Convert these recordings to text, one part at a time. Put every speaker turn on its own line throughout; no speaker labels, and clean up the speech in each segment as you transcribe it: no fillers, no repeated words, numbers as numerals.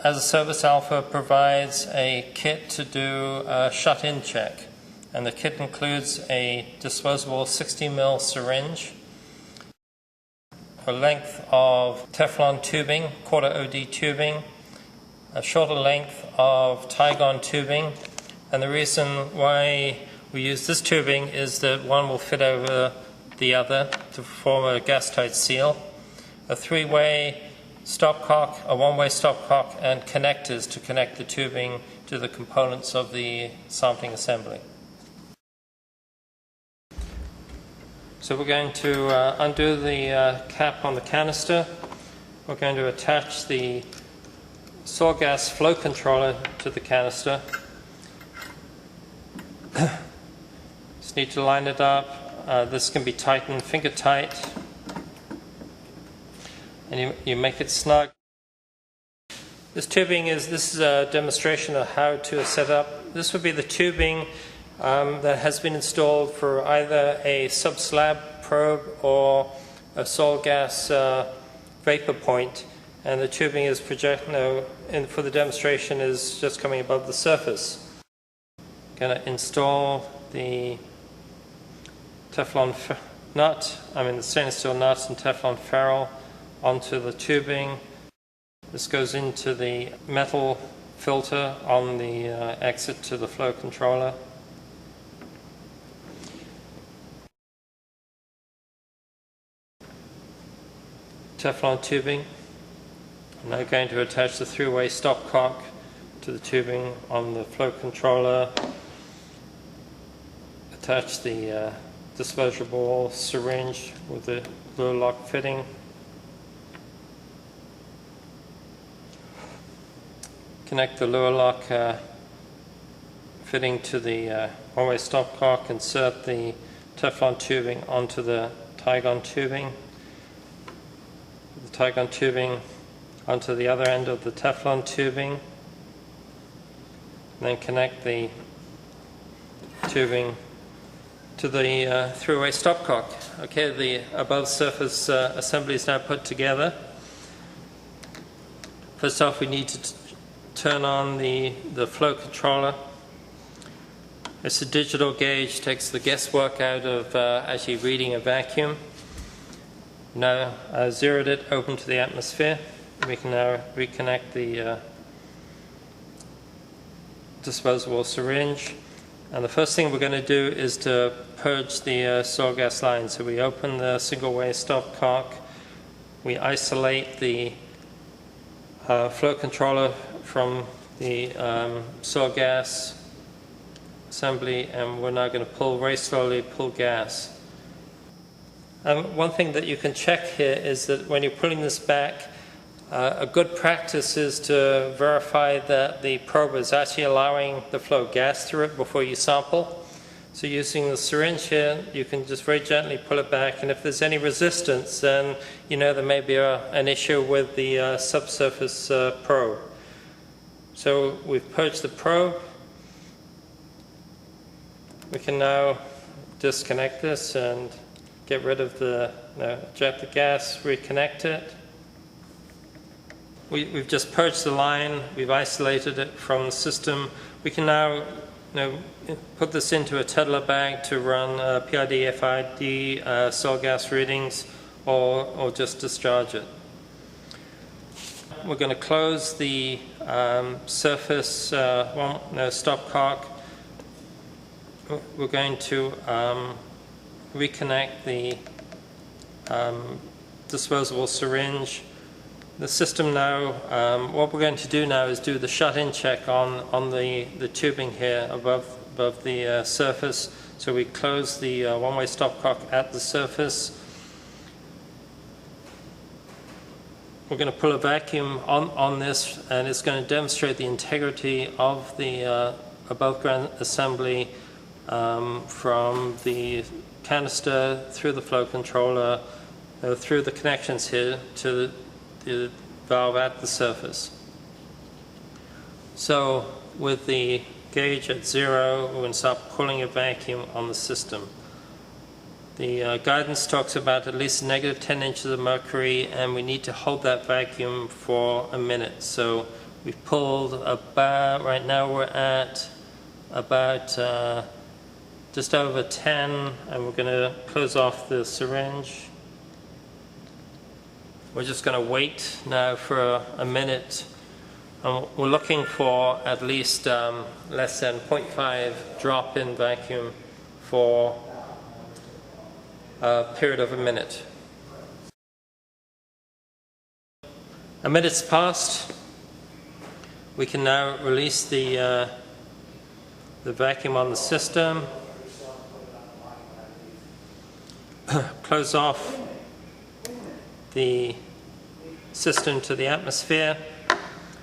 as a service, Alpha provides a kit to do a shut-in check. And the kit includes a disposable 60 ml syringe, a length of Teflon tubing, quarter OD tubing, a shorter length of Tygon tubing. And the reason why we use this tubing is that one will fit over the other to form a gas-tight seal, a three-way stopcock, a one-way stopcock, and connectors to connect the tubing to the components of the sampling assembly. So we're going to undo the cap on the canister. We're going to attach the soil gas flow controller to the canister. Just need to line it up. This can be tightened finger tight, and you make it snug. This is a demonstration of how to set up. This would be the tubing that has been installed for either a sub-slab probe or a soil gas vapor point, and the tubing is and for the demonstration is just coming above the surface. Going to install the Teflon the stainless steel nut and Teflon ferrule onto the tubing. This goes into the metal filter on the exit to the flow controller. Teflon tubing. I'm now going to attach the three-way stopcock to the tubing on the flow controller. Attach the disposable syringe with the Luer lock fitting. Connect the Luer lock fitting to the one-way stopcock. Insert the Teflon tubing onto the Tygon tubing. The Tygon tubing onto the other end of the Teflon tubing. And then connect the tubing to the three-way stopcock. Okay, the above surface assembly is now put together. First off, we need to turn on the flow controller. It's a digital gauge, takes the guesswork out of actually reading a vacuum. Now zeroed it open to the atmosphere. We can now reconnect the disposable syringe. And the first thing we're going to do is to purge the soil gas line. So we open the single-way stopcock, we isolate the flow controller from the soil gas assembly, and we're now going to very slowly pull gas. One thing that you can check here is that when you're pulling this back, a good practice is to verify that the probe is actually allowing the flow of gas through it before you sample. So using the syringe here, you can just very gently pull it back, and if there's any resistance, then you know there may be an issue with the subsurface probe. So we've purged the probe. We can now disconnect this and get rid of eject the gas, reconnect it. We've just purged the line, we've isolated it from the system. We can now put this into a Tedlar bag to run PID, FID, soil gas readings, or just discharge it. We're going to close the surface stopcock. We're going to reconnect the disposable syringe. The system now, what we're going to do now is do the shut-in check on the tubing here above the surface. So we close the one-way stopcock at the surface. We're going to pull a vacuum on this, and it's going to demonstrate the integrity of the above ground assembly from the canister through the flow controller, through the connections here to the valve at the surface. So with the gauge at 0, we're going to start pulling a vacuum on the system. The guidance talks about at least -10 inches of mercury, and we need to hold that vacuum for a minute. So We've pulled about, right now we're at about just over 10, and we're going to close off the syringe. We're just going to wait now for a minute. We're looking for at least less than 0.5 drop-in vacuum for a period of a minute. A minute's passed. We can now release the vacuum on the system. Close off the system to the atmosphere,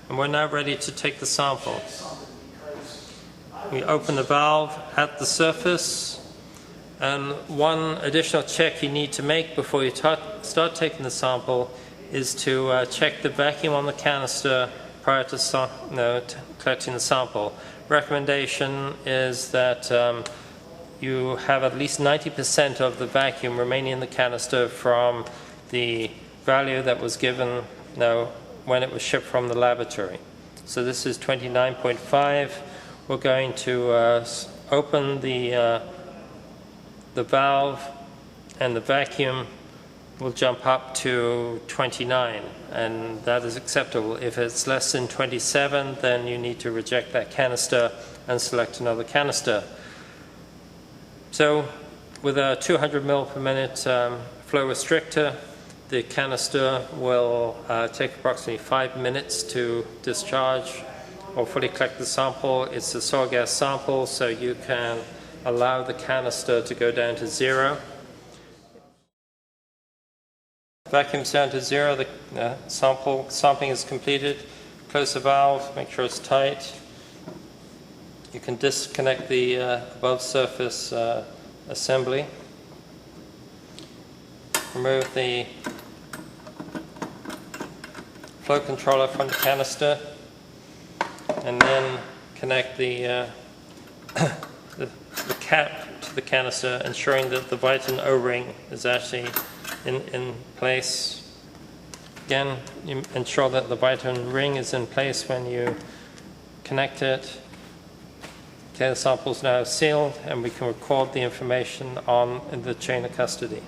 and we're now ready to take the sample. We open the valve at the surface, and one additional check you need to make before you start taking the sample is to check the vacuum on the canister prior to collecting the sample. Recommendation is that you have at least 90% of the vacuum remaining in the canister from the value that was given when it was shipped from the laboratory. So this is 29.5. We're going to open the valve, and the vacuum will jump up to 29, and that is acceptable. If it's less than 27, then you need to reject that canister and select another canister. So with a 200 ml per minute flow restrictor, the canister will take approximately 5 minutes to discharge or fully collect the sample. It's a soil gas sample, so you can allow the canister to go down to 0. Vacuum's down to 0, the sampling is completed. Close the valve, make sure it's tight. You can disconnect the above surface assembly. Remove the flow controller from the canister, and then connect the cap to the canister, ensuring that the Viton O-ring is actually in place. Again, you ensure that the Viton ring is in place when you connect it. Okay, the sample is now sealed, and we can record the information in the chain of custody.